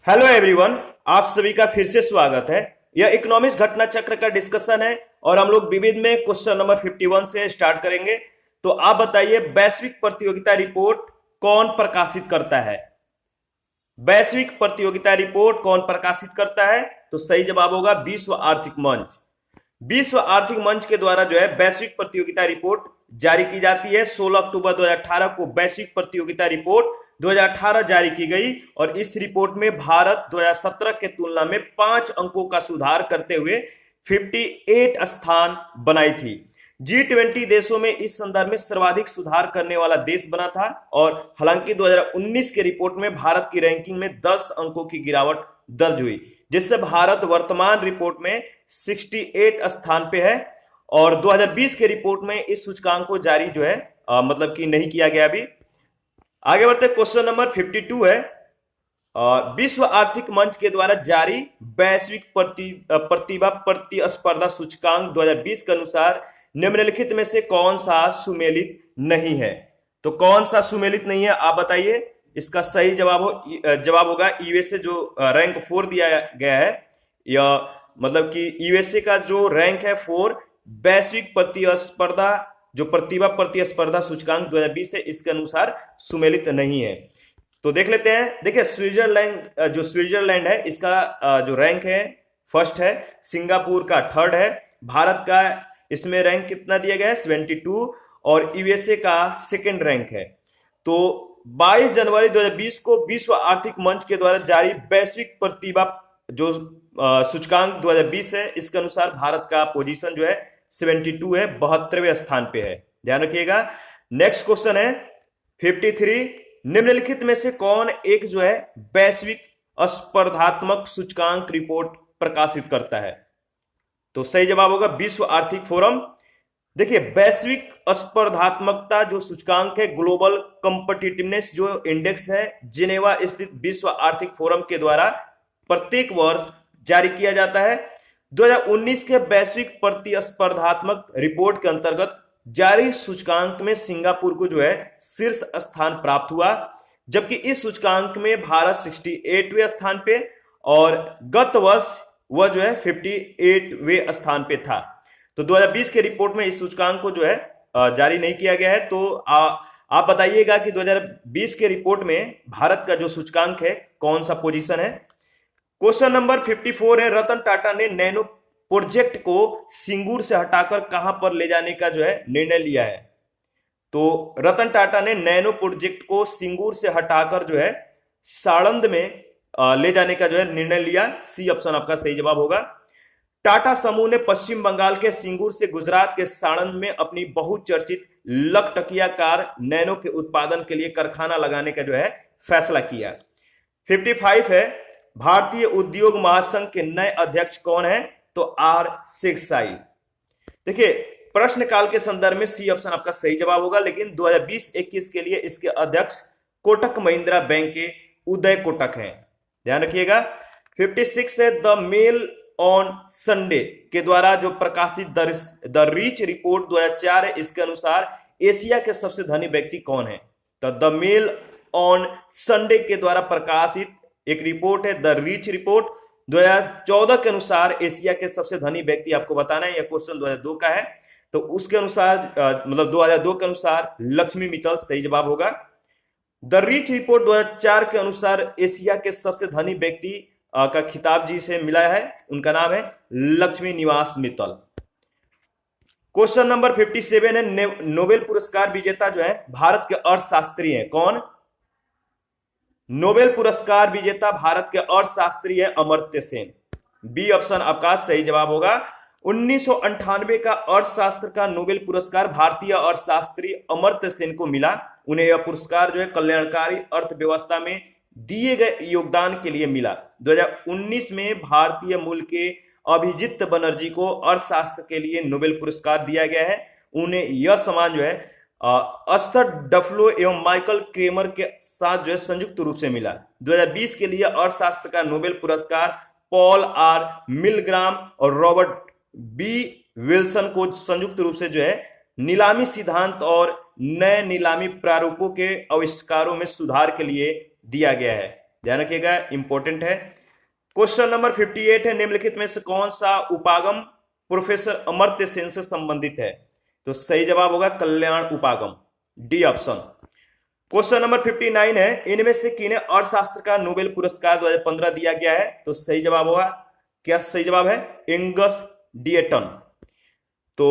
Hello everyone, आप सभी का फिर से स्वागत है। यह इकोनॉमिक्स घटना चक्र का डिस्कशन है और हम लोग विविध में क्वेश्चन नंबर 51 से स्टार्ट करेंगे। तो आप बताइए, वैश्विक प्रतियोगिता रिपोर्ट कौन प्रकाशित करता है? वैश्विक प्रतियोगिता रिपोर्ट कौन प्रकाशित करता है? तो सही जवाब होगा विश्व आर्थिक मंच। विश्व आर्थिक मंच के द्वारा जो है वैश्विक प्रतियोगिता रिपोर्ट जारी की जाती है। 16 अक्टूबर 2018 को वैश्विक प्रतियोगिता रिपोर्ट 2018 जारी की गई और इस रिपोर्ट में भारत 2017 के तुलना में 5 अंकों का सुधार करते हुए 58 स्थान बनाई थी। G20 देशों में इस संदर्भ में सर्वाधिक सुधार करने वाला देश बना था और हालांकि 2019 के रिपोर्ट में भारत की रैंकिंग में 10 अंकों की गिरावट दर्ज हुई, जिससे भारत वर्तमान रिपोर्ट में 68 स्थान पे है। और 2020 के रिपोर्ट में इस सूचकांक को जारी जो है मतलब कि नहीं किया गया अभी। आगे बढ़ते, क्वेश्चन नंबर 52 है। विश्व आर्थिक मंच के द्वारा जारी वैश्विक प्रतिभा प्रतिस्पर्धा सूचकांक 2020 के अनुसार निम्नलिखित में से कौन सा सुमेलित नहीं है? तो कौन सा सुमेलित नहीं है आप बताइए। इसका सही जवाब होगा यूएसए, जो रैंक 4 दिया गया है, या मतलब कि यूएसए का जो रैंक है 4 वैश्विक प्रतिस्पर्धा जो प्रतिभा प्रतिस्पर्धा सूचकांक 2020 है, इसके अनुसार सुमेलित नहीं है। तो देख लेते हैं। देखिए, स्विट्जरलैंड है, इसका जो रैंक है फर्स्ट है, सिंगापुर का थर्ड है, भारत का इसमें रैंक कितना दिया गया है 72 और यूएसए का सेकेंड रैंक है। तो 22 जनवरी 2020 को विश्व आर्थिक मंच के द्वारा जारी वैश्विक प्रतिभा जो सूचकांक 2020 है, इसके अनुसार भारत का पोजीशन जो है 72 है, 72वें स्थान पे है, ध्यान रखिएगा। नेक्स्ट क्वेश्चन है 53। निम्नलिखित में से कौन एक जो है वैश्विक स्पर्धात्मक सूचकांक रिपोर्ट प्रकाशित करता है? तो सही जवाब होगा विश्व आर्थिक फोरम। देखिए, वैश्विक स्पर्धात्मकता जो सूचकांक है, ग्लोबल कॉम्पिटिटिवनेस जो इंडेक्स है, जिनेवा स्थित विश्व आर्थिक फोरम के द्वारा प्रत्येक वर्ष जारी किया जाता है। 2019 के वैश्विक प्रतिस्पर्धात्मक रिपोर्ट के अंतर्गत जारी सूचकांक में सिंगापुर को जो है शीर्ष स्थान प्राप्त हुआ, जबकि इस सूचकांक में भारत 68वें स्थान पे और गत वर्ष वह जो है 58वें स्थान पे था। तो 2020 के रिपोर्ट में इस सूचकांक को जो है जारी नहीं किया गया है। तो आप बताइएगा कि 2020 के रिपोर्ट में भारत का जो सूचकांक है कौन सा पोजीशन है। क्वेश्चन नंबर 54 है। रतन टाटा ने नैनो प्रोजेक्ट को सिंगूर से हटाकर कहां पर ले जाने का जो है निर्णय लिया है? तो रतन टाटा ने नैनो प्रोजेक्ट को सिंगूर से हटाकर जो है साणंद में ले जाने का जो है निर्णय लिया। सी ऑप्शन आपका सही जवाब होगा। टाटा समूह ने पश्चिम बंगाल के सिंगूर से गुजरात के साणंद में अपनी बहुचर्चित लकटकिया कार नैनो के उत्पादन के लिए कारखाना लगाने का जो है फैसला किया। 55 है। भारतीय उद्योग महासंघ के नए अध्यक्ष कौन है? तो आर शेखसाई। देखिए, प्रश्नकाल के संदर्भ में सी ऑप्शन आपका सही जवाब होगा, लेकिन 2020-21 के लिए इसके अध्यक्ष कोटक महिंद्रा बैंक के उदय कोटक हैं, ध्यान रखिएगा। 56 है। द मेल ऑन संडे के द्वारा जो प्रकाशित द रीच रिपोर्ट 2004 है, इसके अनुसार एशिया के सबसे धनी व्यक्ति कौन है? तो द मेल ऑन संडे के द्वारा प्रकाशित एक रिपोर्ट है द रीच रिपोर्ट 2014 के अनुसार एशिया के सबसे धनी व्यक्ति आपको बताना है। यह क्वेश्चन 2002 का है, तो उसके अनुसार मतलब 2002 के अनुसार लक्ष्मी मित्तल सही जवाब होगा। द रीच रिपोर्ट 2004 के अनुसार एशिया के सबसे धनी व्यक्ति का खिताब जिसे मिला है, उनका नाम है लक्ष्मी निवास मित्तल। क्वेश्चन नंबर 57 है। नोबेल पुरस्कार विजेता जो है भारत के अर्थशास्त्री हैं, कौन? नोबेल पुरस्कार विजेता भारत के अर्थशास्त्री है अमर्त्य सेन। बी ऑप्शन आपका सही जवाब होगा। 1998 का अर्थशास्त्र का नोबेल पुरस्कार भारतीय अर्थशास्त्री अमर्त्य सेन को मिला। उन्हें यह पुरस्कार जो है कल्याणकारी अर्थव्यवस्था में दिए गए योगदान के लिए मिला। 2019 में भारतीय मूल के अभिजीत बनर्जी को अर्थशास्त्र के लिए नोबेल पुरस्कार दिया गया है। उन्हें यह सम्मान जो है अस्थर डफलो एवं माइकल क्रेमर के साथ जो है संयुक्त रूप से मिला। 2020 के लिए अर्थशास्त्र का नोबेल पुरस्कार पॉल आर मिलग्राम और रॉबर्ट बी विल्सन को संयुक्त रूप से जो है नीलामी सिद्धांत और नए नीलामी प्रारूपों के आविष्कारों में सुधार के लिए दिया गया है। ध्यान रखिएगा, इंपॉर्टेंट है। क्वेश्चन नंबर 58 है, निम्नलिखित में से कौन सा उपागम प्रोफेसर अमर्त्य सेन से संबंधित है? तो सही जवाब होगा कल्याण उपागम, डी ऑप्शन। क्वेश्चन नंबर 59 है, इनमें से किन्हें अर्थशास्त्र का नोबेल पुरस्कार 2015 दिया गया है? तो सही जवाब होगा, क्या सही जवाब है? एंगस डिएटन। तो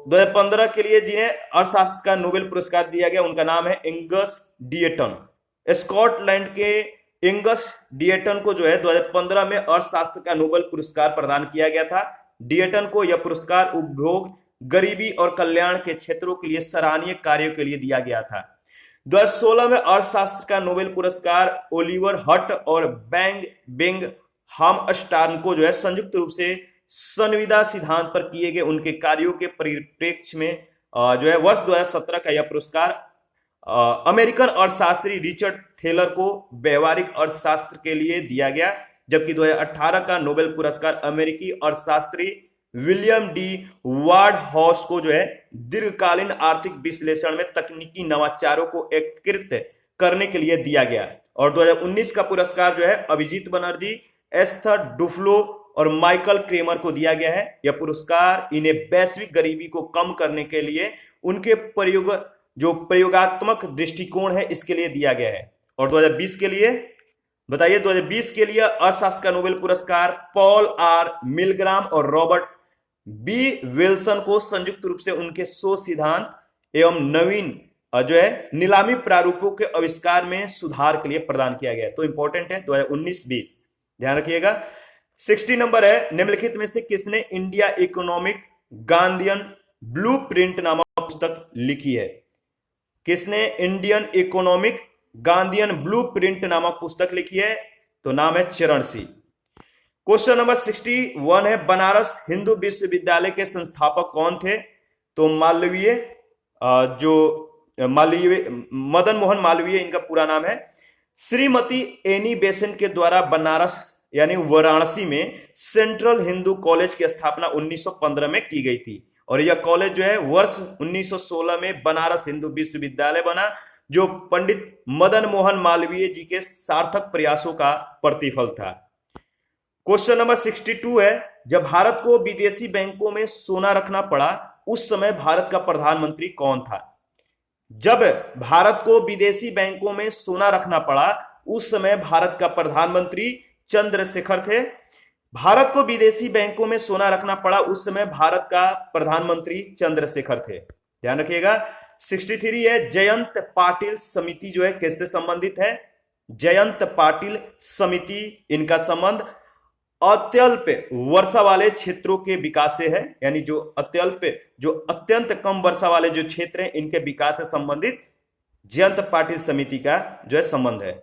2015 के लिए जिन्हें अर्थशास्त्र का नोबेल पुरस्कार दिया गया उनका नाम है एंगस डिएटन। स्कॉटलैंड के एंगस डिएटन को जो है 2015 में अर्थशास्त्र का नोबेल पुरस्कार प्रदान किया गया था। डिएटन को यह पुरस्कार उपभोग, गरीबी और कल्याण के क्षेत्रों के लिए सराहनीय कार्यों के लिए दिया गया था। 2016 में अर्थशास्त्र का नोबेल पुरस्कार ओलिवर हट और बेंग हामस्टार्न को जो है संयुक्त रूप से संविदा सिद्धांत पर किए गए उनके कार्यों के परिप्रेक्ष्य में जो है वर्ष 2017 का यह पुरस्कार अमेरिकन अर्थशास्त्री रिचर्ड थेलर को व्यवहारिक अर्थशास्त्र के लिए दिया गया, जबकि 2018 का नोबेल पुरस्कार अमेरिकी अर्थशास्त्री विलियम डी वार्ड हाउस को जो है दीर्घकालीन आर्थिक विश्लेषण में तकनीकी नवाचारों को एकीकृत करने के लिए दिया गया। और 2019 का पुरस्कार जो है अभिजीत बनर्जी, एस्थर डुफ्लो और माइकल क्रेमर को दिया गया है। यह पुरस्कार इन्हें वैश्विक गरीबी को कम करने के लिए उनके प्रयोगात्मक दृष्टिकोण है इसके लिए दिया गया है। और 2020 के लिए बताइए, 2020 के लिए अर्थशास्त्र का नोबेल पुरस्कार पॉल आर मिलग्राम और रॉबर्ट बी विल्सन को संयुक्त रूप से उनके शोध सिद्धांत एवं नवीन जो है नीलामी प्रारूपों के आविष्कार में सुधार के लिए प्रदान किया गया। तो इंपॉर्टेंट है 2019-20, ध्यान रखिएगा। 60 नंबर है, निम्नलिखित में से किसने इंडिया इकोनॉमिक गांधीयन ब्लूप्रिंट नामक पुस्तक लिखी है? किसने इंडियन इकोनॉमिक गांधीयन ब्लूप्रिंट नामक पुस्तक लिखी है? तो नाम है चरण सिंह। क्वेश्चन नंबर 61 है, बनारस हिंदू विश्वविद्यालय के संस्थापक कौन थे? तो मदन मोहन मालवीय इनका पूरा नाम है। श्रीमती एनी बेसेंट के द्वारा बनारस यानी वाराणसी में सेंट्रल हिंदू कॉलेज की स्थापना 1915 में की गई थी और यह कॉलेज जो है वर्ष 1916 में बनारस हिंदू विश्वविद्यालय बना, जो पंडित मदन मोहन मालवीय जी के सार्थक प्रयासों का प्रतिफल था। क्वेश्चन नंबर 62 है, जब भारत को विदेशी बैंकों में सोना रखना पड़ा उस समय भारत का प्रधानमंत्री कौन था? जब भारत को विदेशी बैंकों में सोना रखना पड़ा उस समय भारत का प्रधानमंत्री चंद्रशेखर थे। भारत को विदेशी बैंकों में सोना रखना पड़ा उस समय भारत का प्रधानमंत्री चंद्रशेखर थे, ध्यान रखिएगा। 63 है, जयंत पाटिल समिति जो है किससे संबंधित है? जयंत पाटिल समिति, इनका संबंध अत्यल्प वर्षा वाले क्षेत्रों के विकास से है, यानी जो अत्यंत कम वर्षा वाले जो क्षेत्र हैं इनके विकास से संबंधित जयंत पाटिल समिति का जो है संबंध है।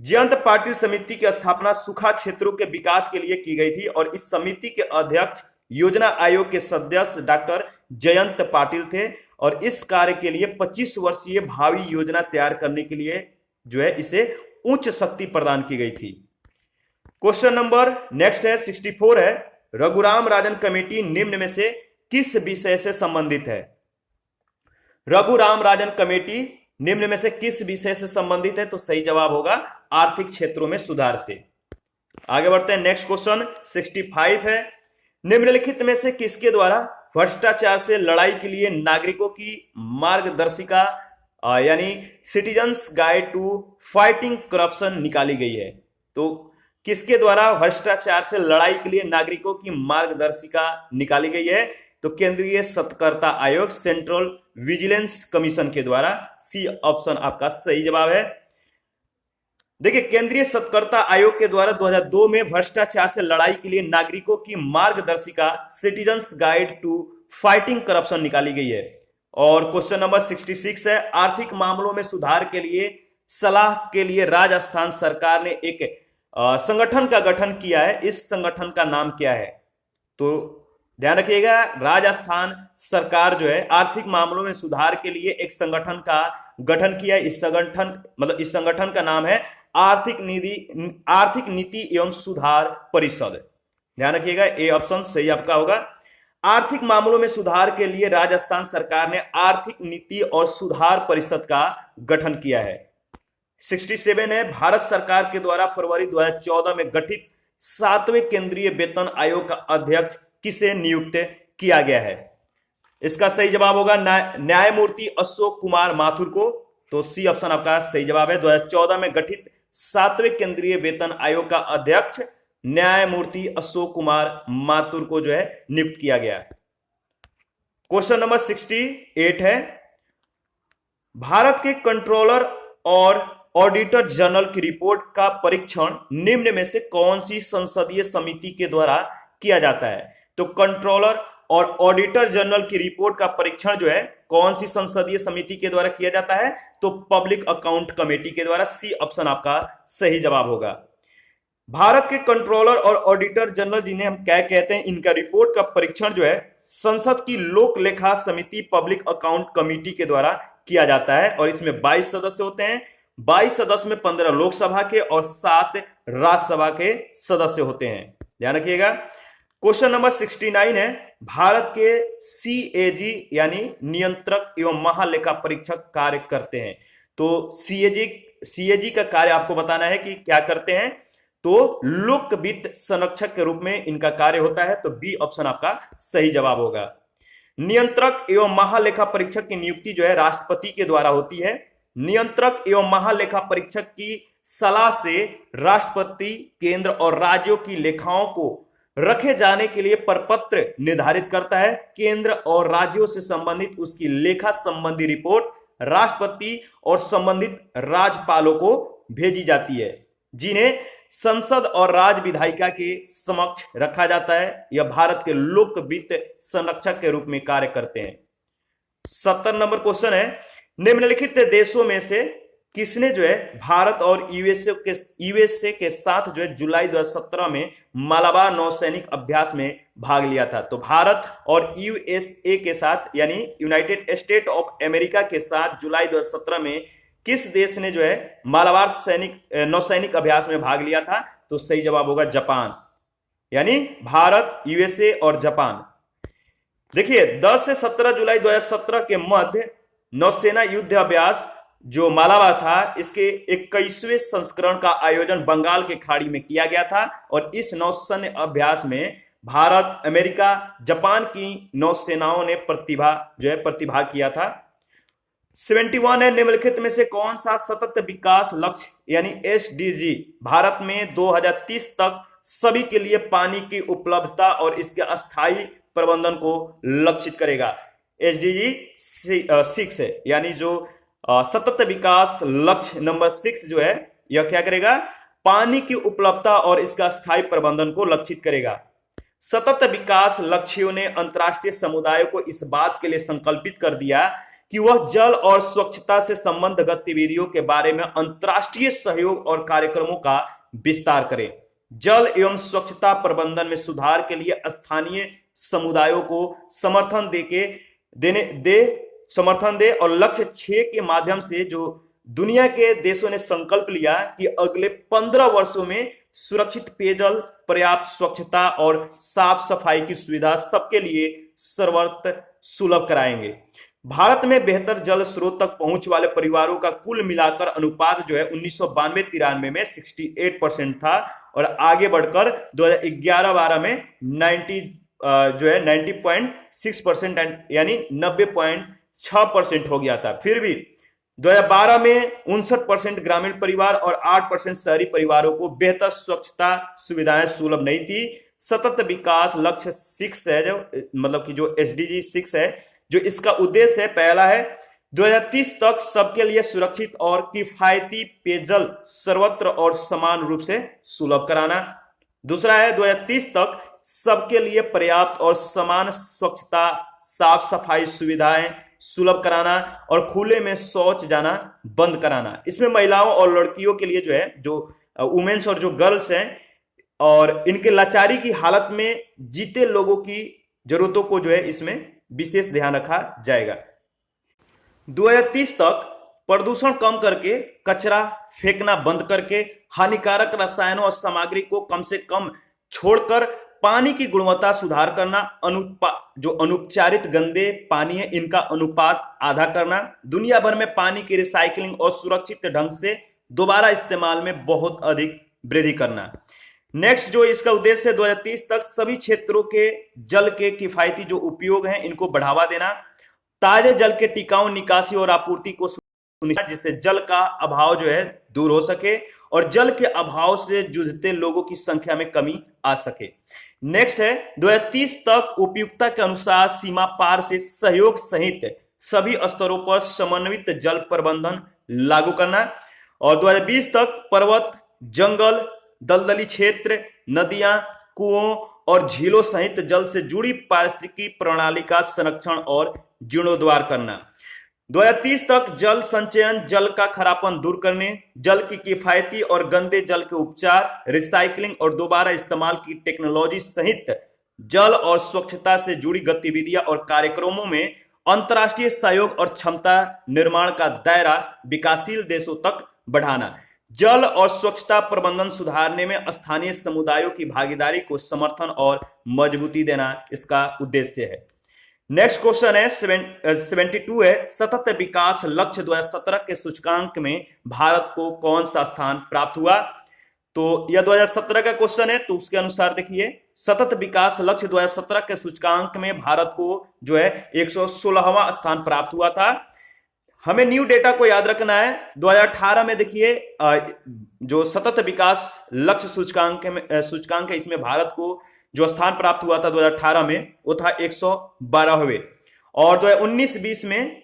जयंत पाटिल समिति की स्थापना सूखा क्षेत्रों के विकास के लिए की गई थी और इस समिति के अध्यक्ष योजना आयोग के सदस्य डॉक्टर जयंत पाटिल थे और इस कार्य के लिए 25 वर्षीय भावी योजना तैयार करने के लिए जो है इसे उच्च शक्ति प्रदान की गई थी। क्वेश्चन नंबर नेक्स्ट है 64 है, रघुराम राजन कमेटी निम्न में से किस विषय से संबंधित है? रघुराम राजन कमेटी निम्न में से किस विषय से संबंधित है? तो सही जवाब होगा आर्थिक क्षेत्रों में सुधार से। आगे बढ़ते हैं, नेक्स्ट क्वेश्चन 65 है, निम्नलिखित में से किसके द्वारा भ्रष्टाचार से लड़ाई के लिए नागरिकों की मार्गदर्शिका यानी citizens guide to fighting corruption निकाली गई है? तो किसके द्वारा भ्रष्टाचार से लड़ाई के लिए नागरिकों की मार्गदर्शिका निकाली गई है? तो केंद्रीय सतर्कता आयोग, सेंट्रल विजिलेंस कमीशन के द्वारा। सी ऑप्शन आपका सही जवाब है। देखिए, केंद्रीय सतर्कता आयोग के द्वारा 2002 में भ्रष्टाचार से लड़ाई के लिए नागरिकों की मार्गदर्शिका citizens guide to fighting corruption निकाली गई है। और क्वेश्चन नंबर 66 है, आर्थिक मामलों में सुधार के लिए सलाह के लिए राजस्थान सरकार ने एक संगठन का गठन किया है, इस संगठन का नाम क्या है? तो ध्यान रखिएगा, राजस्थान सरकार जो है आर्थिक मामलों में सुधार के लिए एक संगठन का गठन किया है। इस संगठन का नाम है आर्थिक नीति एवं सुधार परिषद। ध्यान रखिएगा, ए ऑप्शन सही आपका होगा। आर्थिक मामलों में सुधार के लिए राजस्थान सरकार ने आर्थिक नीति और सुधार परिषद का गठन किया है। 67 है, भारत सरकार के द्वारा फरवरी 2014 में गठित 7वें केंद्रीय वेतन आयोग का अध्यक्ष किसे नियुक्त किया गया है? इसका सही जवाब होगा न्यायमूर्ति अशोक कुमार माथुर को। तो सी ऑप्शन आपका सही जवाब है। 2014 में गठित 7वें केंद्रीय वेतन आयोग का अध्यक्ष न्यायमूर्ति अशोक कुमार माथुर को जो है नियुक्त किया गया। क्वेश्चन नंबर 68 है, भारत के कंट्रोलर और ऑडिटर जनरल की रिपोर्ट का परीक्षण निम्न में से कौन सी संसदीय समिति के द्वारा किया जाता है? तो कंट्रोलर और ऑडिटर जनरल की रिपोर्ट का परीक्षण जो है कौन सी संसदीय समिति के द्वारा किया जाता है? तो पब्लिक अकाउंट कमेटी के द्वारा। सी ऑप्शन आपका सही जवाब होगा। भारत के कंट्रोलर और ऑडिटर जनरल जिन्हें हम क्या कहते हैं, इनका रिपोर्ट का परीक्षण जो है संसद की लोक लेखा समिति पब्लिक अकाउंट कमेटी के द्वारा किया जाता है और इसमें 22 सदस्य होते हैं। 22 सदस्य में 15 लोकसभा के और 7 राज्यसभा के सदस्य होते हैं, ध्यान रखिएगा। क्वेश्चन नंबर 69 है, भारत के सीएजी यानी नियंत्रक एवं महालेखा परीक्षक कार्य करते हैं। तो सीएजी का कार्य आपको बताना है कि क्या करते हैं। तो लोक वित्त संरक्षक के रूप में इनका कार्य होता है। तो बी ऑप्शन आपका सही जवाब होगा। नियंत्रक एवं महालेखा परीक्षक की नियुक्ति जो है राष्ट्रपति के द्वारा होती है। नियंत्रक एवं महालेखा परीक्षक की सलाह से राष्ट्रपति केंद्र और राज्यों की लेखाओं को रखे जाने के लिए प्रपत्र निर्धारित करता है। केंद्र और राज्यों से संबंधित उसकी लेखा संबंधी रिपोर्ट राष्ट्रपति और संबंधित राज्यपालों को भेजी जाती है, जिन्हें संसद और राज्य विधायिका के समक्ष रखा जाता है। यह भारत के लोक वित्त संरक्षक के रूप में कार्य करते हैं। 70 नंबर क्वेश्चन है, निम्नलिखित देशों में से किसने जो है भारत और यूएसए के साथ जो है जुलाई 2017 में मालाबार नौसैनिक अभ्यास में भाग लिया था? तो भारत और यूएसए के साथ यानी यूनाइटेड स्टेट ऑफ अमेरिका के साथ जुलाई 2017 में किस देश ने जो है मालाबार नौसैनिक अभ्यास में भाग लिया था? तो सही जवाब होगा जापान, यानी भारत, यूएसए और जापान। देखिए 10 से 17 जुलाई 2017 के मध्य नौसेना युद्ध अभ्यास जो मालाबार था, इसके 21वें संस्करण का आयोजन बंगाल के खाड़ी में किया गया था और इस नौसैन्य अभ्यास में भारत, अमेरिका, जापान की नौसेनाओं ने प्रतिभाग किया था। 71 है, निम्नलिखित में से कौन सा सतत विकास लक्ष्य यानी एसडीजी भारत में 2030 तक सभी के लिए पानी की उपलब्धता और इसके अस्थायी प्रबंधन को लक्षित करेगा? एसडीजी 6 है, यानी जो सतत विकास लक्ष्य नंबर 6 जो है यह क्या करेगा? पानी की उपलब्धता और इसका स्थायी प्रबंधन को लक्षित करेगा। सतत विकास लक्ष्यों ने अंतर्राष्ट्रीय समुदाय को इस बात के लिए संकल्पित कर दिया कि वह जल और स्वच्छता से संबंध गतिविधियों के बारे में अंतर्राष्ट्रीय सहयोग और कार्यक्रमों का विस्तार करें। जल एवं स्वच्छता प्रबंधन में सुधार के लिए स्थानीय समुदायों को समर्थन दे और लक्ष्य 6 के माध्यम से जो दुनिया के देशों ने संकल्प लिया कि अगले 15 वर्षों में सुरक्षित पेयजल, पर्याप्त स्वच्छता और साफ सफाई की सुविधा सबके लिए सर्वत्र सुलभ कराएंगे। भारत में बेहतर जल स्रोत तक पहुंच वाले परिवारों का कुल मिलाकर अनुपात जो है 1992-93 में 68% था और आगे बढ़कर 2011-12 में 90.6% यानी 90.6% हो गया था। फिर भी 2012 में 59% ग्रामीण परिवार और 8% शहरी परिवारों को बेहतर स्वच्छता सुविधाएं सुलभ नहीं थी। सतत विकास लक्ष्य 6 है जो मतलब कि जो एसडीजी 6 है, जो इसका उद्देश्य है, पहला है 2030 तक सबके लिए सुरक्षित और किफायती पेयजल सर्वत्र और समान रूप से सुलभ कराना। दूसरा है 2030 तक सबके लिए पर्याप्त और समान स्वच्छता, साफ सफाई सुविधाएं सुलभ कराना और खुले में शौच जाना बंद कराना। इसमें महिलाओं और लड़कियों के लिए जो है जो वुमेन्स और जो गर्ल्स हैं और इनके लाचारी की हालत में जीते लोगों की जरूरतों को जो है इसमें विशेष ध्यान रखा जाएगा। 2030 तक प्रदूषण कम करके, कचरा फेंकना बंद करके, हानिकारक रसायनों और सामग्री को कम से कम छोड़कर पानी की गुणवत्ता सुधार करना, जो अनुपचारित गंदे पानी है इनका अनुपात आधा करना, दुनिया भर में पानी की रिसाइकलिंग और सुरक्षित ढंग से दोबारा इस्तेमाल में बहुत अधिक वृद्धि करना। नेक्स्ट जो इसका उद्देश्य है 2030 तक सभी क्षेत्रों के जल के किफायती जो उपयोग हैं इनको बढ़ावा देना, ताजे जल के टिकाऊ निकासी और आपूर्ति को सुनिश्चित जिससे जल का अभाव जो है दूर हो सके और जल के अभाव से जूझते लोगों की संख्या में कमी आ सके। नेक्स्ट है 2030 तक उपयुक्तता के अनुसार सीमा पार से सहयोग सहित सभी स्तरों पर समन्वित जल प्रबंधन लागू करना और 2020 तक पर्वत, जंगल, दलदली क्षेत्र, नदियां, कुओं और झीलों सहित जल से जुड़ी पारिस्थितिकी प्रणाली का संरक्षण और जीर्णोद्धार करना। 2030 तक जल संचयन, जल का खरापन दूर करने, जल की किफायती और गंदे जल के उपचार, रिसाइकलिंग और दोबारा इस्तेमाल की टेक्नोलॉजी सहित जल और स्वच्छता से जुड़ी गतिविधियां और कार्यक्रमों में अंतर्राष्ट्रीय सहयोग और क्षमता निर्माण का दायरा विकासशील देशों तक बढ़ाना। जल और स्वच्छता प्रबंधन सुधारने में स्थानीय समुदायों की भागीदारी को समर्थन और मजबूती देना इसका उद्देश्य है। नेक्स्ट क्वेश्चन है 72 है सतत विकास लक्ष्य 2017 के सूचकांक में भारत को कौन सा स्थान प्राप्त हुआ। तो यह 2017 का क्वेश्चन है, तो उसके अनुसार देखिए सतत विकास लक्ष्य 2017 के सूचकांक में भारत को जो है 116वां स्थान प्राप्त हुआ था। हमें न्यू डेटा को याद रखना है। 2018 में देखिए जो सतत विकास लक्ष्य सूचकांक है इसमें भारत को जो स्थान प्राप्त हुआ था 2018 में वो था 112वें और 2019-20 में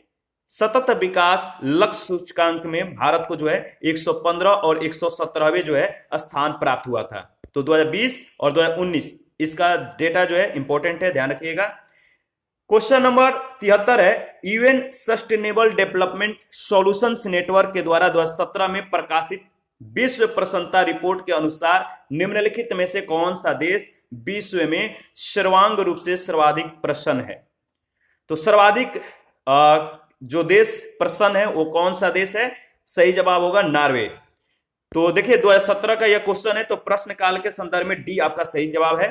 सतत विकास लक्ष्य सूचकांक में भारत को जो है 115 और 117वें जो है स्थान प्राप्त हुआ था। तो 2020 और 2019 इसका डेटा जो है इंपॉर्टेंट है, ध्यान रखिएगा। क्वेश्चन नंबर 73 है UN sustainable development solutions network के द्वारा 2017 में प्रकाशित विश्व प्रसन्नता रिपोर्ट के अनुसार निम्नलिखित में से कौन सा देश विश्व में सर्वांग रूप से सर्वाधिक प्रसन्न है। तो सर्वाधिक जो देश प्रसन्न है वो कौन सा देश है, सही जवाब होगा नॉर्वे। तो देखिए 2017 का यह क्वेश्चन है, तो प्रश्न काल के संदर्भ में डी आपका सही जवाब है।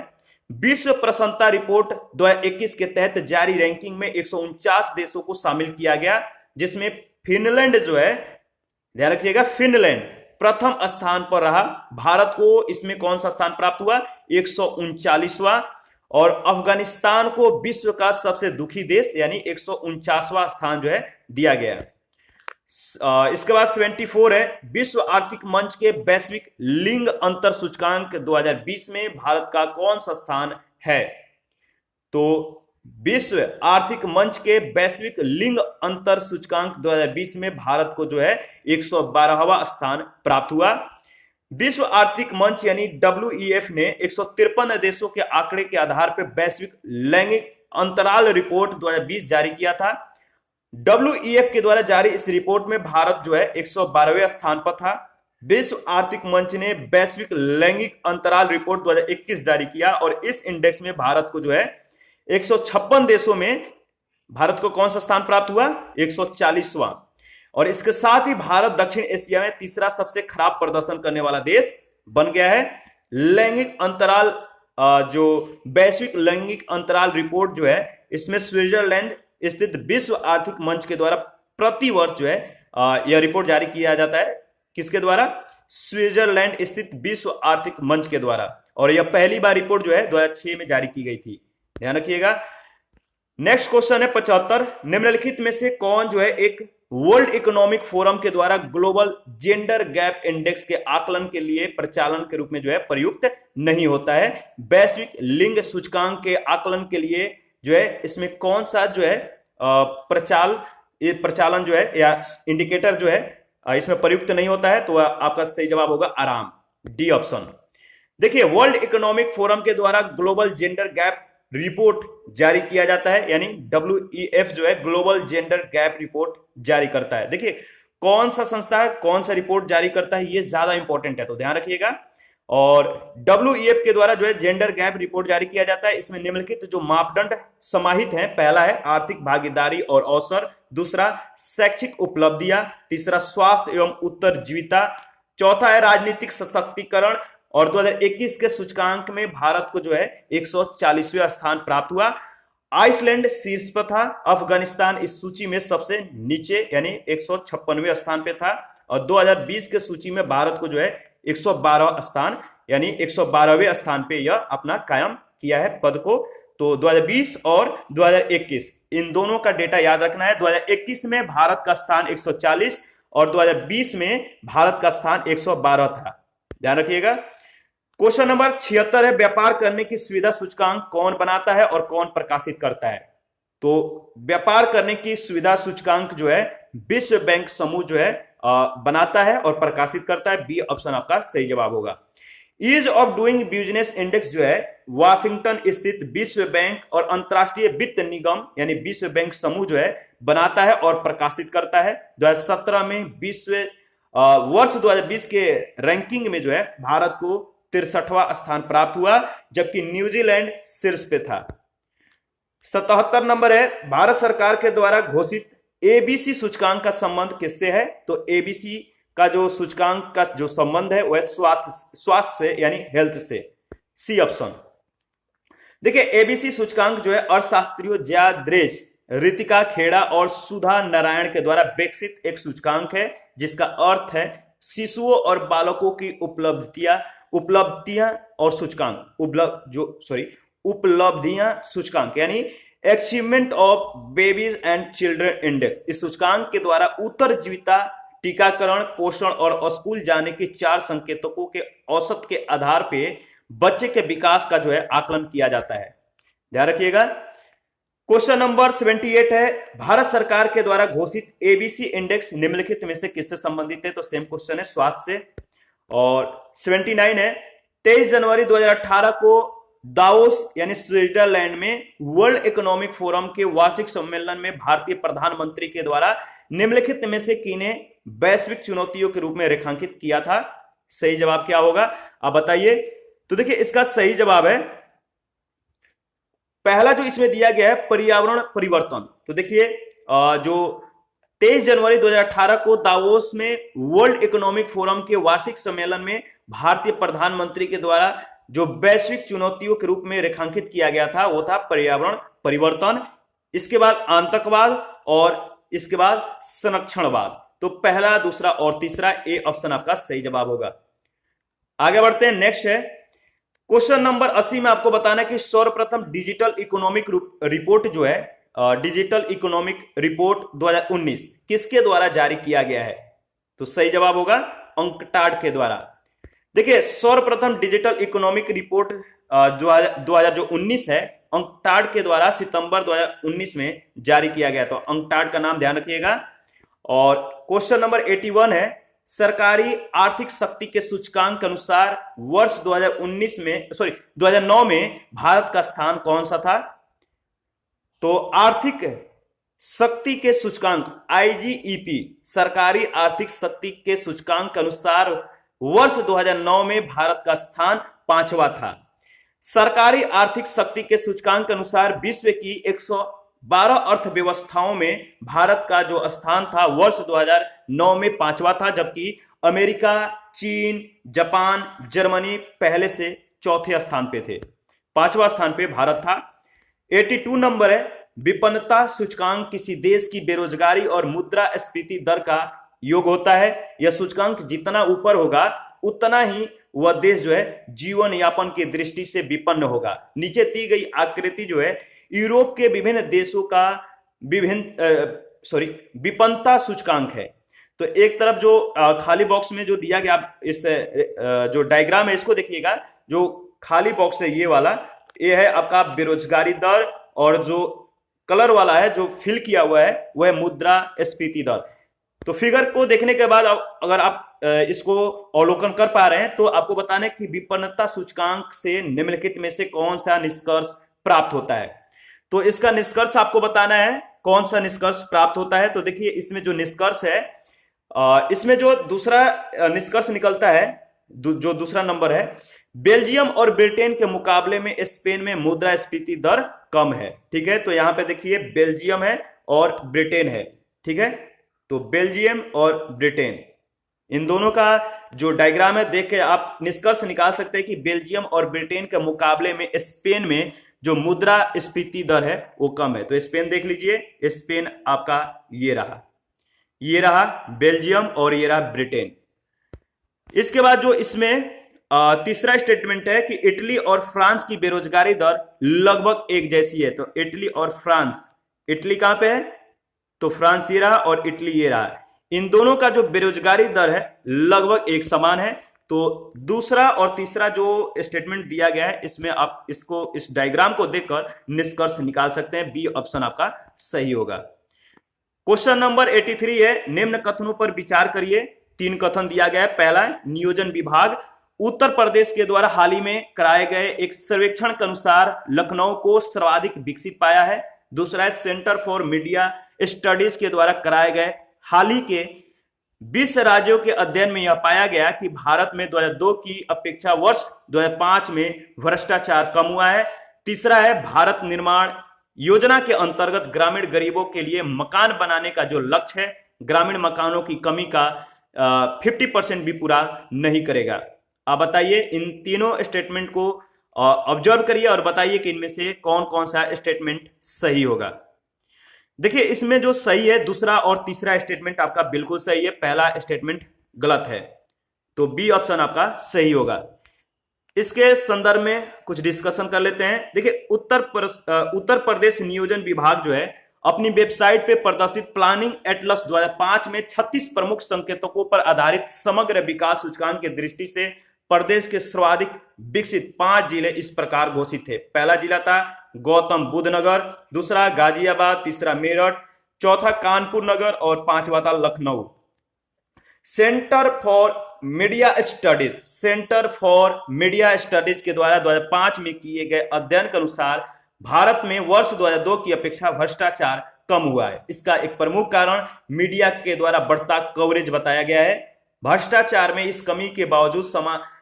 विश्व प्रसन्नता रिपोर्ट 2021 के तहत जारी रैंकिंग में 149 देशों को शामिल किया गया, जिसमें फिनलैंड जो है, ध्यान रखिएगा, फिनलैंड प्रथम स्थान पर रहा। भारत को इसमें कौन सा स्थान प्राप्त हुआ, 139वां, और अफगानिस्तान को विश्व का सबसे दुखी देश यानी 149वां स्थान जो है दिया गया। इसके बाद 74 है विश्व आर्थिक मंच के वैश्विक लिंग अंतर सूचकांक 2020 में भारत का कौन सा स्थान है। तो विश्व आर्थिक मंच के वैश्विक लिंग अंतर सूचकांक 2020 में भारत को जो है 112वां स्थान प्राप्त हुआ। विश्व आर्थिक मंच यानी WEF ने 153 देशों के आंकड़े के आधार पर वैश्विक लैंगिक अंतराल रिपोर्ट 2020 जारी किया था। WEF के द्वारा जारी इस रिपोर्ट में भारत जो है 112वें स्थान पर था। विश्व आर्थिक मंच ने वैश्विक लैंगिक अंतराल रिपोर्ट 2021 जारी किया और इस इंडेक्स में भारत को जो है 156 देशों में भारत को कौन सा स्थान प्राप्त हुआ, 140वां। और इसके साथ ही भारत दक्षिण एशिया में तीसरा सबसे खराब प्रदर्शन करने वाला देश बन गया है। लैंगिक अंतराल जो वैश्विक लैंगिक अंतराल रिपोर्ट जो है इसमें स्विट्जरलैंड स्थित विश्व आर्थिक मंच के द्वारा प्रति वर्ष जो है यह रिपोर्ट जारी किया जाता है। किसके द्वारा, स्विट्जरलैंड स्थित विश्व आर्थिक मंच के द्वारा, और यह पहली बार रिपोर्ट जो है 2006 में जारी की गई थी, ध्यान रखिएगा। नेक्स्ट क्वेश्चन है 75 निम्नलिखित में से कौन जो है एक वर्ल्ड इकोनॉमिक फोरम के द्वारा ग्लोबल जेंडर गैप इंडेक्स के आकलन के लिए प्रचालन के रूप में जो है प्रयुक्त नहीं होता है। वैश्विक लिंग सूचकांक के आकलन के लिए जो है इसमें कौन सा जो है प्रचालन जो है या इंडिकेटर जो है इसमें प्रयुक्त नहीं होता है। तो आपका सही जवाब होगा आराम, डी ऑप्शन। देखिए वर्ल्ड इकोनॉमिक फोरम के द्वारा ग्लोबल जेंडर गैप रिपोर्ट जारी किया जाता है, यानी WEF जो है ग्लोबल जेंडर गैप रिपोर्ट जारी करता है। देखिए कौन सा संस्था है, कौन सा रिपोर्ट जारी करता है, ये ज्यादा इंपॉर्टेंट है, तो ध्यान रखिएगा। और WEF के द्वारा जो है जेंडर गैप रिपोर्ट जारी किया जाता है। इसमें निम्नलिखित जो मापदंड समाहित हैं, पहला है आर्थिक भागीदारी और अवसर, दूसरा शैक्षिक उपलब्धियां, तीसरा स्वास्थ्य एवं उत्तरजीविता, चौथा है राजनीतिक सशक्तिकरण, और 2021 के सूचकांक में भारत को जो है 140वां स्थान प्राप्त हुआ। आइसलैंड शीर्ष पर था, अफगानिस्तान इस सूची में सबसे नीचे यानी 156वें स्थान पे था, और 2020 के सूची में भारत को जो है 112 स्थान यानी 112वें स्थान पे यह अपना कायम किया है पद को। तो 2020 और 2021 इन दोनों का डेटा याद रखना है। 2021 में भारत का स्थान 140 और 2020 में भारत का स्थान 112 था, ध्यान रखिएगा। क्वेश्चन नंबर 76 है, व्यापार करने की सुविधा सूचकांक कौन बनाता है और कौन प्रकाशित करता है? तो व्यापार करने की सुविधा सूचकांक जो है विश्व बैंक समूह जो है बनाता है और प्रकाशित करता है। बी ऑप्शन आपका सही जवाब होगा। Ease of doing business index जो है वाशिंगटन स्थित विश्व बैंक और अंतरराष्ट्रीय वित्त निगम यानी विश्व बैंक समूह जो है बनाता है और प्रकाशित करता है। 2017 में वर्ष 2020 के रैंकिंग में जो है भारत को 63वां स्थान प्राप्त हुआ, जबकि न्यूजीलैंड शीर्ष पे था। 77 नंबर है, भारत सरकार के द्वारा घोषित एबीसी सूचकांक का संबंध किससे है? तो एबीसी का जो सूचकांक का जो संबंध है वह स्वास्थ्य से यानी हेल्थ से। C option. देखिए एबीसी सूचकांक जो है अर्थशास्त्रियों जयाद्रेज, रितिका खेड़ा और सुधा नारायण के द्वारा विकसित एक सूचकांक है जिसका अर्थ है शिशुओं और बालकों की उपलब्धियां और सूचकांक उपलब्धियां सूचकांक यानी achievement of babies and children index. इस सूचकांक के द्वारा उत्तरजीविता, टीकाकरण, पोषण और स्कूल जाने के 4 संकेतकों के औसत के आधार पे बच्चे के विकास का जो है आकलन किया जाता है, ध्यान रखिएगा। क्वेश्चन नंबर 78 है, भारत सरकार के द्वारा घोषित एबीसी इंडेक्स निम्नलिखित में से किससे संबंधित है? तो सेम क्वेश्चन है, स्वास्थ्य से। और 79 है, 23 जनवरी 2018 को दावोस यानी स्विट्जरलैंड में वर्ल्ड इकोनॉमिक फोरम के वार्षिक सम्मेलन में भारतीय प्रधानमंत्री के द्वारा निम्नलिखित में से किन्हें वैश्विक चुनौतियों के रूप में रेखांकित किया था? सही जवाब क्या होगा आप बताइए। तो देखिए इसका सही जवाब है पहला जो इसमें दिया गया है पर्यावरण परिवर्तन। तो देखिए जो 23 जनवरी 2018 को दावोस में वर्ल्ड इकोनॉमिक फोरम के वार्षिक सम्मेलन में भारतीय प्रधानमंत्री के द्वारा जो वैश्विक चुनौतियों के रूप में रेखांकित किया गया था वो था पर्यावरण परिवर्तन, इसके बाद आतंकवाद और इसके बाद संरक्षणवाद। तो पहला, दूसरा और तीसरा, ए ऑप्शन आपका सही जवाब होगा। आगे बढ़ते हैं, नेक्स्ट है क्वेश्चन नंबर 80 में आपको बताना है कि सर्वप्रथम डिजिटल इकोनॉमिक रिपोर्ट जो है डिजिटल इकोनॉमिक रिपोर्ट 2019 किसके द्वारा जारी किया गया है? तो सही जवाब होगा अंकटाड के द्वारा। देखिए सर्वप्रथम डिजिटल इकोनॉमिक रिपोर्ट 2019 है अंकटाड के द्वारा सितंबर 2019 में जारी किया गया। तो अंकटाड का नाम ध्यान रखिएगा। और क्वेश्चन नंबर 81 है, सरकारी आर्थिक शक्ति के सूचकांक के अनुसार वर्ष 2009 में भारत का स्थान कौन सा था? तो आर्थिक शक्ति के सूचकांक आईजीईपी सरकारी आर्थिक शक्ति के सूचकांक के अनुसार वर्ष 2009 में भारत का स्थान 5वां था। सरकारी आर्थिक शक्ति के सूचकांक के अनुसार विश्व की 112 अर्थव्यवस्थाओं में भारत का जो स्थान था वर्ष 2009 में 5वां था, जबकि अमेरिका, चीन, जापान, जर्मनी पहले से चौथे स्थान पे थे। 5वां स्थान पे भारत था। 82 नंबर है, विपन्नता सूचकांक किसी देश की बेरोजगारी और मुद्रास्फीति दर का योग होता है। यह सूचकांक जितना ऊपर होगा उतना ही वह देश जो है जीवन यापन की दृष्टि से विपन्न होगा। नीचे दी गई आकृति जो है यूरोप के विभिन्न देशों का विपन्नता सूचकांक है। तो एक तरफ जो खाली बॉक्स में जो दिया गया, आप इस जो डायग्राम है इसको देखिएगा। जो खाली बॉक्स है ये वाला, ये है आपका बेरोजगारी दर, और जो कलर वाला है जो फिल किया हुआ है वह है मुद्रास्फीति दर। तो फिगर को देखने के बाद अगर आप इसको अवलोकन कर पा रहे हैं तो आपको बताना है कि विपन्नता सूचकांक से निम्नलिखित में से कौन सा निष्कर्ष प्राप्त होता है। तो इसका निष्कर्ष आपको बताना है कौन सा निष्कर्ष प्राप्त होता है। तो देखिए इसमें जो निष्कर्ष है, इसमें जो दूसरा निष्कर्ष निकलता है, जो दूसरा नंबर है, बेल्जियम और ब्रिटेन के मुकाबले में स्पेन में मुद्रास्फीति दर कम है। ठीक है, तो यहां पे देखिए बेल्जियम है और ब्रिटेन है। ठीक है, तो बेल्जियम और ब्रिटेन, इन दोनों का जो डायग्राम है देख के आप निष्कर्ष निकाल सकते हैं कि बेल्जियम और ब्रिटेन के मुकाबले में स्पेन में जो मुद्रास्फीति दर है वो कम है। तो स्पेन देख लीजिए, स्पेन आपका ये रहा। ये रहा बेल्जियम और ये रहा ब्रिटेन। इसके बाद जो इसमें तीसरा स्टेटमेंट है कि इटली और फ्रांस की बेरोजगारी दर लगभग एक जैसी है। तो इटली और फ्रांस, इटली कहां पे है तो फ्रांस ये रहा और इटली ये रहा, इन दोनों का जो बेरोजगारी दर है लगभग एक समान है। तो दूसरा और तीसरा जो स्टेटमेंट दिया गया है इसमें आप इसको इस डायग्राम को देखकर निष्कर्ष निकाल सकते हैं, बी ऑप्शन आपका सही होगा। क्वेश्चन नंबर 83 है, निम्न कथनों पर विचार करिए। तीन कथन दिया गया है। पहला है, नियोजन विभाग उत्तर प्रदेश के द्वारा हाल ही में कराए गए एक सर्वेक्षण के अनुसार लखनऊ को सर्वाधिक विकसित पाया है। दूसरा है, सेंटर फॉर मीडिया स्टडीज के द्वारा कराए गए हाल ही के 20 राज्यों के अध्ययन में यह पाया गया कि भारत में 2002 की अपेक्षा वर्ष 2005 में भ्रष्टाचार कम हुआ है। तीसरा है, भारत निर्माण योजना के अंतर्गत ग्रामीण गरीबों के लिए मकान बनाने का जो लक्ष्य है, ग्रामीण मकानों की कमी का 50% भी पूरा नहीं करेगा। आप बताइए, इन तीनों स्टेटमेंट को ऑब्जर्व करिए और बताइए कि इनमें से कौन कौन सा स्टेटमेंट सही होगा। देखिए, इसमें जो सही है दूसरा और तीसरा स्टेटमेंट आपका बिल्कुल सही है, पहला स्टेटमेंट गलत है। तो बी ऑप्शन आपका सही होगा। इसके संदर्भ में कुछ डिस्कशन कर लेते हैं। देखिए, उत्तर प्रदेश नियोजन विभाग जो है अपनी वेबसाइट पे प्रदर्शित प्लानिंग एटलस 2005 में 36 प्रमुख संकेतकों पर आधारित समग्र विकास सूचकांक की दृष्टि से प्रदेश के सर्वाधिक विकसित 5 जिले इस प्रकार घोषित थे। पहला जिला था गौतम बुद्ध नगर, दूसरा गाजियाबाद, तीसरा मेरठ, चौथा कानपुर नगर और पांचवा था Lucknow. Centre for media studies के द्वारा 2005 में किए गए अध्ययन के अनुसार भारत में वर्ष 2002 की अपेक्षा भ्रष्टाचार कम हुआ है। इसका एक प्रमुख कारण मीडिया के द्वारा बढ़ता कवरेज बताया गया है। भ्रष्टाचार में इस कमी के बावजूद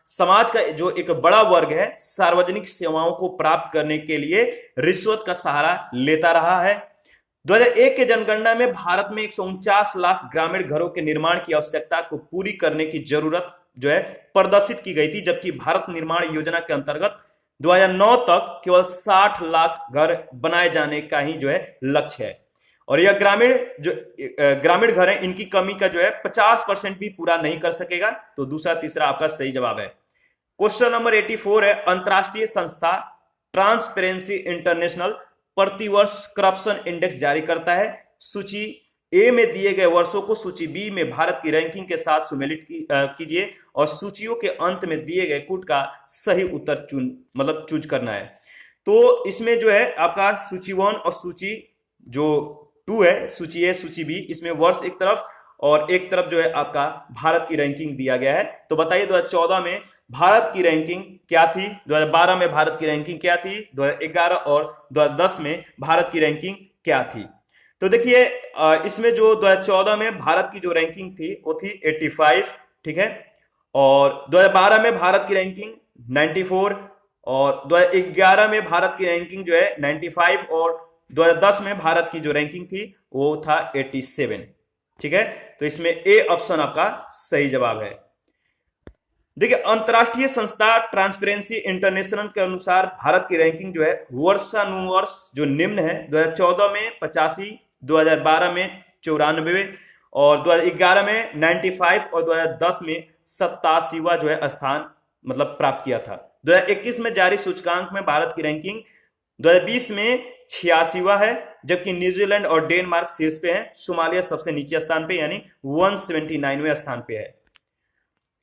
समाज का जो एक बड़ा वर्ग है सार्वजनिक सेवाओं को प्राप्त करने के लिए रिश्वत का सहारा लेता रहा है। 2001 के जनगणना में भारत में 149 लाख ग्रामीण घरों के निर्माण की आवश्यकता को पूरी करने की जरूरत जो है प्रदर्शित की गई थी, जबकि भारत निर्माण योजना के अंतर्गत 2009 तक केवल 60 लाख घर बनाए जाने का ही जो है लक्ष्य है। और यह ग्रामीण घर है, इनकी कमी का जो है 50% भी पूरा नहीं कर सकेगा। तो दूसरा तीसरा आपका सही जवाब है। क्वेश्चन नंबर 84 है, अंतरराष्ट्रीय संस्था ट्रांसपेरेंसी इंटरनेशनल प्रतिवर्ष करप्शन इंडेक्स जारी करता है। सूची ए में दिए गए वर्षों को सूची बी में भारत की रैंकिंग के साथ सुमेलित कीजिए और सूचियों के अंत में दिए गए कूट का सही उत्तर चूज करना है। तो इसमें जो है आपका सूची 1 और सूची जो 2 है, सूची ए सूची बी, इसमें वर्ष एक तरफ और एक तरफ जो है आपका भारत की रैंकिंग दिया गया है। तो बताइए 2014 में भारत की रैंकिंग क्या थी, 2012 में भारत की रैंकिंग क्या थी, 2011 और 2010 में भारत की रैंकिंग क्या थी। तो देखिए, इसमें जो 2014 में भारत की जो रैंकिंग थी वो थी 85, ठीक है, और 2012 में भारत की रैंकिंग 94 और 2011 में भारत की रैंकिंग जो है 95 और 2010 में भारत की जो रैंकिंग थी वो था 87, ठीक है। तो इसमें ए ऑप्शन आपका सही जवाब है। देखिए, अंतरराष्ट्रीय संस्था ट्रांसपेरेंसी इंटरनेशनल के अनुसार भारत की रैंकिंग जो है वर्षानुवर्ष जो निम्न है, 2014 में 85, 2012 में 94 और 2011 में 95 और 2010 में 87वां जो है स्थान मतलब प्राप्त किया था। 2021 में जारी सूचकांक में भारत की रैंकिंग 2020 में 86वां है, जबकि न्यूजीलैंड और डेनमार्क शीर्ष पे है, सोमालिया सबसे नीचे स्थान पे यानी 179वें स्थान पे है।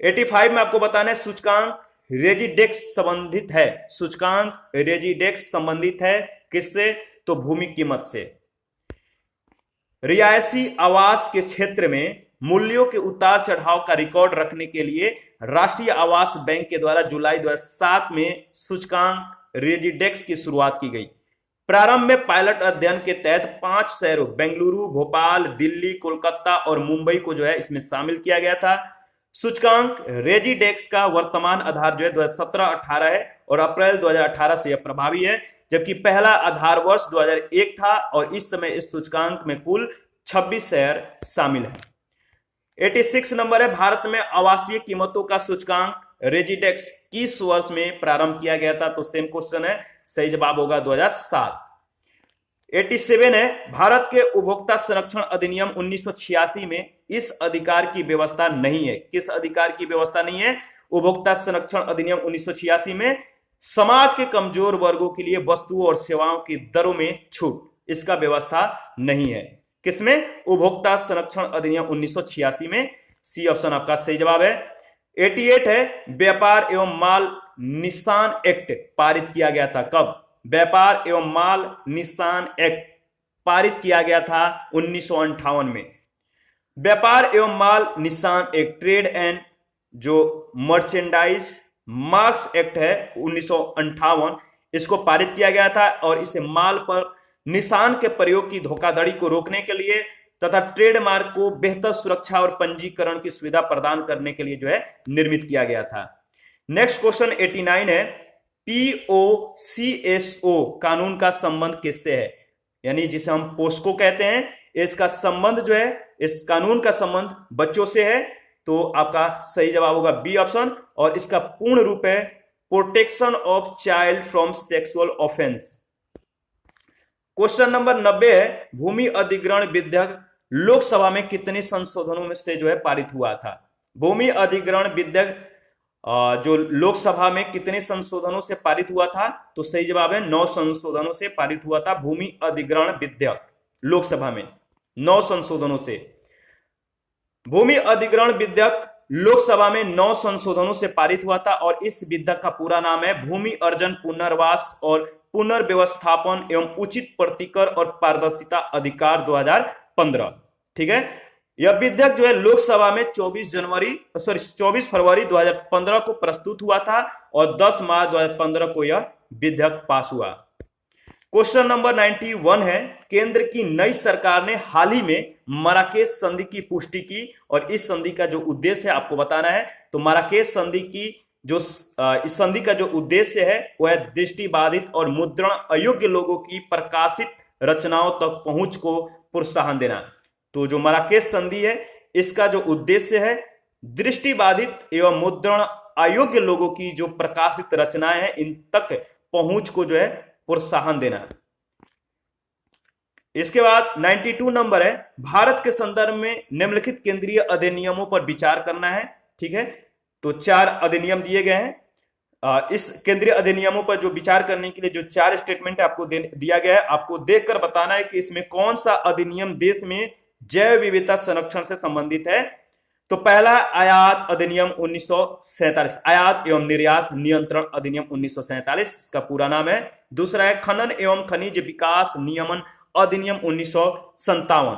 85 में आपको बताना है सूचकांक रेजिडेक्स संबंधित है। सूचकांक रेजिडेक्स संबंधित है किससे, तो भूमि कीमत से। रियायती आवास के क्षेत्र में मूल्यों के उतार चढ़ाव का रिकॉर्ड रखने के लिए राष्ट्रीय आवास बैंक के द्वारा जुलाई 2007 में सूचकांक रेजिडेक्स की शुरुआत की गई। प्रारंभ में पायलट अध्ययन के तहत 5 शहरों बेंगलुरु, भोपाल, दिल्ली, कोलकाता और मुंबई को जो है इसमें शामिल किया गया था। सूचकांक रेजिडेक्स का वर्तमान आधार जो है 2017-18 है और अप्रैल 2018 से यह प्रभावी है, जबकि पहला आधार वर्ष 2001 था और इस समय इस सूचकांक में कुल 26 शहर शामिल हैं। 86 नंबर है, भारत में आवासीय कीमतों का सूचकांक रेजिडेक्स किस वर्ष में प्रारंभ किया गया था, तो सेम क्वेश्चन है, सही जवाब होगा 2007। 87 है, भारत के उपभोक्ता संरक्षण अधिनियम 1986 में इस अधिकार की व्यवस्था नहीं है। किस अधिकार की व्यवस्था नहीं है? उपभोक्ता संरक्षण अधिनियम 1986 में समाज के कमजोर वर्गों के लिए वस्तुओं और सेवाओं की दरों में छूट, इसका व्यवस्था नहीं है। किसमें? उपभोक्ता संरक्षण अधिनियम 1986 में। सी ऑप्शन आपका सही जवाब है। 88 है, व्यापार एवं माल निशान एक्ट पारित किया गया था। कब? व्यापार एवं माल निशान एक्ट पारित किया गया था 1958 में। व्यापार एवं माल निशान एक्ट, ट्रेड एंड जो मर्चेंडाइज मार्क्स एक्ट है 1958, इसको पारित किया गया था और इसे माल पर निशान के प्रयोग की धोखाधड़ी को रोकने के लिए तथा ट्रेडमार्क को बेहतर सुरक्षा और पंजीकरण की सुविधा प्रदान करने के लिए जो है निर्मित किया गया था। नेक्स्ट क्वेश्चन 89 है, POCSO कानून का संबंध किससे है? यानी जिसे हम पोस्को कहते हैं, इसका संबंध जो है, इस कानून का संबंध बच्चों से है। तो आपका सही जवाब होगा बी ऑप्शन, और इसका पूर्ण रूप है protection of child from sexual offence. Question number 90 है, भूमि अधिग्रहण विधेयक लोकसभा में कितने संशोधनों में से जो है पारित हुआ था? भूमि अधिग्रहण विधेयक जो लोकसभा में कितने संशोधनों से पारित हुआ था? तो सही जवाब है 9 संशोधनों से पारित हुआ था भूमि अधिग्रहण विधेयक लोकसभा में। 9 संशोधनों से भूमि अधिग्रहण विधेयक लोकसभा में 9 संशोधनों से पारित हुआ था, और इस विधेयक का पूरा नाम है भूमि अर्जन, पुनर्वास और पुनर्व्यवस्थापन एवं उचित प्रतिकर और पारदर्शिता अधिकार 2015। ठीक है, यह विधेयक जो है लोकसभा में 24 फरवरी 2015 को प्रस्तुत हुआ था और 10 मार्च 2015 को यह विधेयक पास हुआ। क्वेश्चन नंबर 91 है, केंद्र की नई सरकार ने हाल ही में मराकेश संधि की पुष्टि की, और इस संधि का जो उद्देश्य है आपको बताना है। तो मराकेश संधि की जो इस संधि का जो उद्देश्य है वह दृष्टिबाधित और मुद्रण अयोग्य लोगों की प्रकाशित रचनाओं तक पहुंच को प्रोत्साहन देना। तो जो मराकेश संधि है, इसका जो उद्देश्य है दृष्टिबाधित एवं मुद्रण अयोग्य लोगों की जो प्रकाशित रचनाएं हैं, इन तक पहुंच को जो है प्रोत्साहन देना। इसके बाद 92 नंबर है, भारत के संदर्भ में निम्नलिखित केंद्रीय अधिनियमों पर विचार करना है। ठीक है, तो 4 अधिनियम दिए गए हैं। इस केंद्रीय अधिनियमों पर जो विचार करने के लिए जो 4 स्टेटमेंट है आपको दिया गया है, आपको देखकर बताना है कि इसमें कौन सा अधिनियम देश में जैव विविधता संरक्षण से संबंधित है। तो पहला आयात अधिनियम 1947, आयात एवं निर्यात नियंत्रण अधिनियम 1947, इसका पूरा नाम है। दूसरा है खनन एवं खनिज विकास नियमन अधिनियम 1957,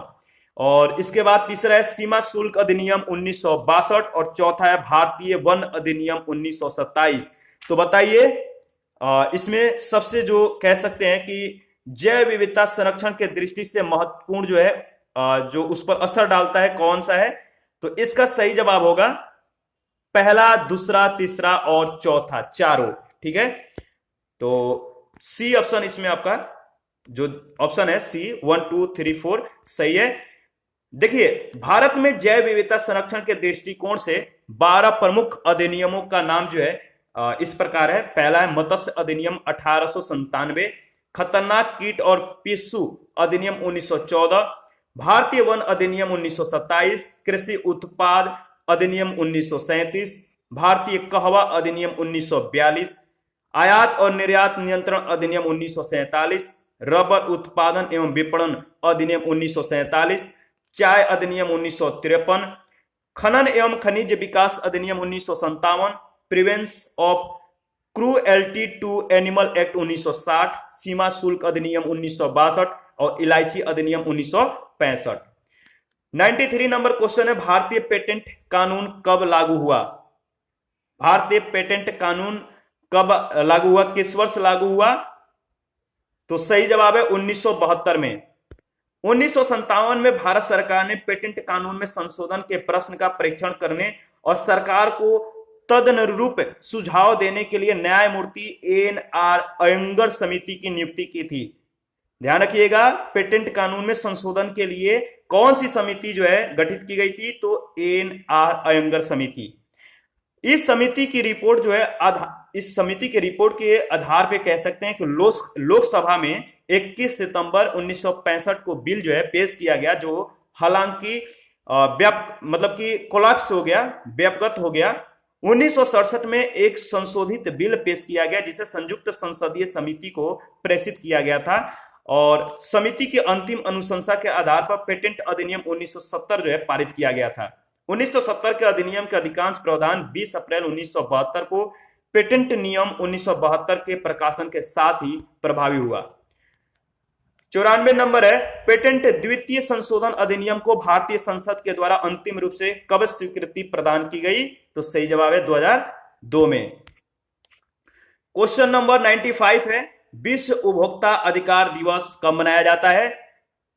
और इसके बाद तीसरा है सीमा शुल्क अधिनियम 1962, और चौथा है भारतीय वन अधिनियम 1927। तो बताइए इसमें सबसे जो कह सकते हैं कि जैव विविधता संरक्षण के दृष्टि से महत्वपूर्ण जो है जो उस पर असर डालता है, कौन सा है? तो इसका सही जवाब होगा पहला, दूसरा, तीसरा और चौथा, चारों। ठीक है, तो सी ऑप्शन इसमें आपका जो ऑप्शन है सी 1 2 3 4 सही है। देखिए, भारत में जैव विविधता संरक्षण के दृष्टिकोण से 12 प्रमुख अधिनियमों का नाम जो है इस प्रकार है। पहला है मत्स्य अधिनियम 1897, खतरनाक कीट और पिस्सू अधिनियम 1914, भारतीय वन अधिनियम 1927, कृषि उत्पाद अधिनियम 1937, भारतीय कहवा अधिनियम 1942, आयात और निर्यात नियंत्रण अधिनियम 1947, रबर उत्पादन एवं विपणन अधिनियम 1947, चाय अधिनियम 1953, खनन एवं खनिज विकास अधिनियम 1957, prevention of cruelty to animal act 1960, सीमा शुल्क अधिनियम 1962 और इलायची अधिनियम 1965। 93 नंबर क्वेश्चन है, भारतीय पेटेंट कानून कब लागू हुआ? भारतीय पेटेंट कानून कब लागू हुआ, किस वर्ष लागू हुआ? तो सही जवाब है 1972 में। 1957 में भारत सरकार ने पेटेंट कानून में संशोधन के प्रश्न का परीक्षण करने और सरकार को तदनुरूप सुझाव देने के लिए न्यायमूर्ति एन.आर. अयंगर समिति की नियुक्ति की थी। ध्यान रखिएगा, पेटेंट कानून में संशोधन के लिए कौन सी समिति जो है गठित की गई थी? तो एन.आर. अयंगर समिति। इस समिति की रिपोर्ट जो है इस समिति की रिपोर्ट के आधार पे कह सकते हैं कि लोकसभा में 21 सितंबर 1965 को बिल जो है पेश किया गया, जो हालांकि मतलब कि कोलैप्स हो गया, व्यापगत हो गया। 1967 में एक संशोधित बिल पेश किया गया जिसे संयुक्त संसदीय समिति को प्रेषित किया गया था, और समिति की अंतिम अनुशंसा के आधार पर पेटेंट अधिनियम 1970 जो है पारित किया गया था। 1970 के अधिनियम के अधिकांश प्रावधान 20 अप्रैल 1972 को पेटेंट नियम 1972 के प्रकाशन के साथ ही प्रभावी हुआ। 94 नंबर है, पेटेंट द्वितीय संशोधन अधिनियम को भारतीय संसद के द्वारा अंतिम रूप से कब स्वीकृति प्रदान की गई? तो सही जवाब है 2002 में। क्वेश्चन नंबर 95 है, विश्व उपभोक्ता अधिकार दिवस कब मनाया जाता है?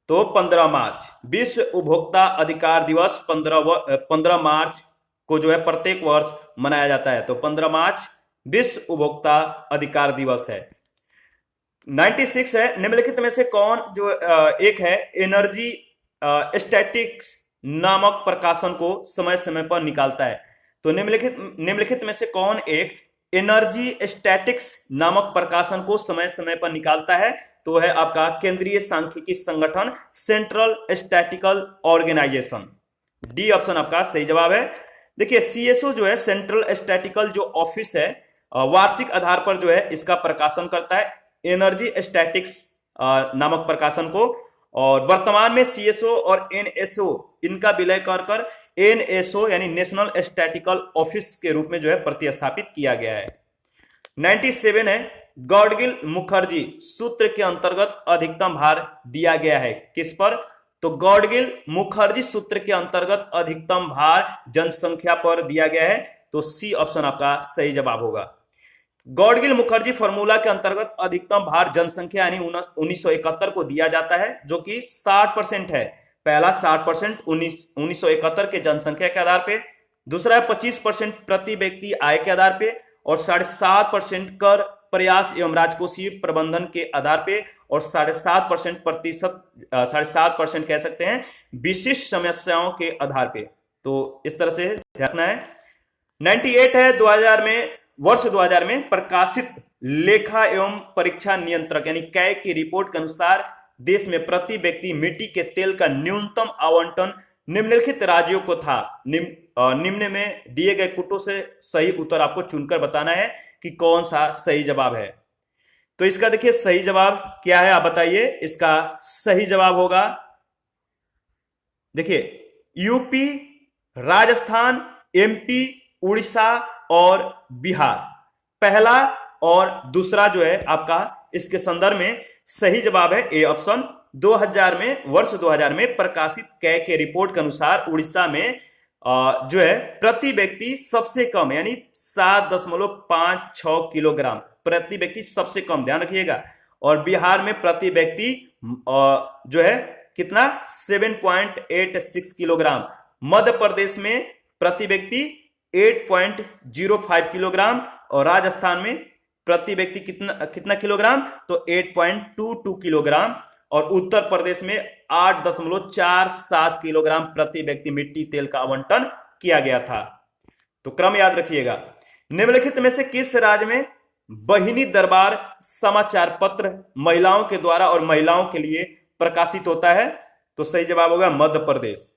तो 15 मार्च। विश्व उपभोक्ता अधिकार दिवस 15 मार्च को जो है प्रत्येक वर्ष मनाया जाता है। तो 15 मार्च विश्व उपभोक्ता अधिकार दिवस है। 96 है, निम्नलिखित में से कौन जो एक है एनर्जी स्टैटिक्स नामक प्रकाशन को समय समय पर निकालता है? तो निम्नलिखित में से कौन एक एनर्जी स्टैटिक्स नामक प्रकाशन को समय समय पर निकालता है? तो है आपका केंद्रीय सांख्यिकी संगठन, central statical organisation. D option आपका सही जवाब है। देखिए सीएसओ जो है सेंट्रल स्टैटिकल जो ऑफिस है, वार्षिक आधार पर जो है इसका प्रकाशन करता है, एनर्जी स्टैटिक्स नामक प्रकाशन को। और वर्तमान में सीएसओ और एनएसओ इनका विलय कर एनएसओ यानी नेशनल स्टैटिकल ऑफिस के रूप में जो है प्रतिस्थापित किया गया है। 97 है, गॉडगिल मुखर्जी सूत्र के अंतर्गत अधिकतम भार दिया गया है किस पर? तो गॉडगिल मुखर्जी सूत्र के अंतर्गत अधिकतम भार जनसंख्या पर दिया गया है। तो सी ऑप्शन आपका सही जवाब होगा। गॉडगिल मुखर्जी फॉर्मूला के अंतर्गत अधिकतम भार जनसंख्या यानी 1971 को दिया जाता है, जो कि 60% है। पहला 60% 1971 के जनसंख्या के आधार पे, दूसरा है 25% प्रति व्यक्ति आय के आधार पे, और 7.5% कर प्रयास एवं राजकोषीय प्रबंधन के आधार पे, और 7.5% कह सकते हैं विशिष्ट समस्याओं के आधार पे। तो इस तरह से रखना है। 98 है, 2000 में प्रकाशित लेखा एवं परीक्षा नियंत्रक यानी कैग की रिपोर्ट के अनुसार देश में प्रति व्यक्ति मिट्टी के तेल का न्यूनतम आवंटन निम्नलिखित राज्यों को था। निम्न में दिए गए कुटों से सही उत्तर आपको चुनकर बताना है कि कौन सा सही जवाब है। तो इसका देखिए सही जवाब क्या है, आप बताइए। इसका सही जवाब होगा, देखिए यूपी, राजस्थान, एमपी, उड़ीसा और बिहार। पहला और दूसरा जो है आपका इसके संदर्भ में सही जवाब है ए ऑप्शन। 2000 में वर्ष 2000 में प्रकाशित कैग के रिपोर्ट के अनुसार उड़ीसा में जो है प्रति व्यक्ति सबसे कम यानी 7.56 किलोग्राम प्रति व्यक्ति सबसे कम, ध्यान रखिएगा। और बिहार में प्रति व्यक्ति जो है कितना 7.86 किलोग्राम। मध्य प्रदेश में प्रति व्यक्ति 8.05 किलोग्राम, और राजस्थान में प्रति व्यक्ति कितना किलोग्राम? तो 8.22 किलोग्राम, और उत्तर प्रदेश में 8.47 किलोग्राम प्रति व्यक्ति मिट्टी तेल का आवंटन किया गया था। तो क्रम याद रखिएगा। निम्नलिखित में से किस राज्य में बहिनी दरबार समाचार पत्र महिलाओं के द्वारा और महिलाओं के लिए प्रकाशित होता है? तो सही जवाब होगा मध्य प्रदेश।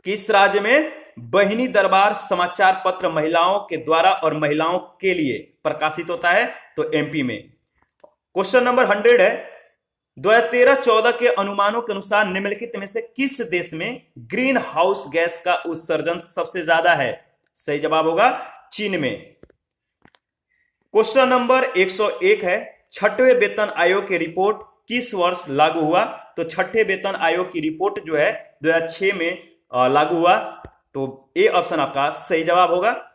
किस राज्य में बहिनी दरबार समाचार पत्र महिलाओं के द्वारा और महिलाओं के लिए प्रकाशित होता है? तो एमपी में। क्वेश्चन नंबर 100 है, 2013-14 के अनुमानों के अनुसार निम्नलिखित में से किस देश में ग्रीन हाउस गैस का उत्सर्जन सबसे ज्यादा है? सही जवाब होगा चीन में। क्वेश्चन नंबर 101 है, छठवें वेतन आयोग की रिपोर्ट किस वर्ष लागू हुआ? तो छठे वेतन आयोग की रिपोर्ट जो है 2006 में लागू हुआ। तो ए ऑप्शन आपका सही जवाब होगा।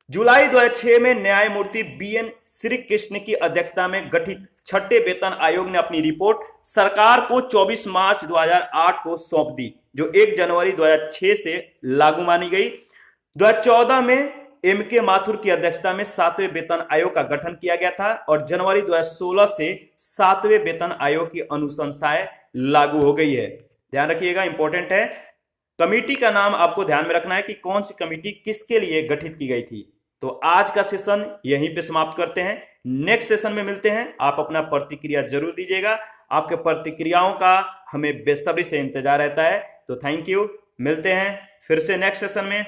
जुलाई 2006 में न्यायमूर्ति बीएन श्री कृष्ण की अध्यक्षता में गठित छठे वेतन आयोग ने अपनी रिपोर्ट सरकार को 24 मार्च 2008 को सौंप दी, जो 1 जनवरी 2006 से लागू मानी गई। 2014 में एम के माथुर की अध्यक्षता में 7वें वेतन आयोग का गठन किया गया था, और जनवरी 2016 से 7वें वेतन आयोग की अनुशंसाएं लागू हो गई है। ध्यान रखिएगा, इंपॉर्टेंट है। कमेटी का नाम आपको ध्यान में रखना है कि कौन सी कमेटी किसके लिए गठित की गई थी। तो आज का सेशन यहीं पे समाप्त करते हैं, नेक्स्ट सेशन में मिलते हैं। आप अपना प्रतिक्रिया जरूर दीजिएगा, आपके प्रतिक्रियाओं का हमें बेसब्री से इंतजार रहता है। तो थैंक यू, मिलते हैं फिर से नेक्स्ट सेशन में।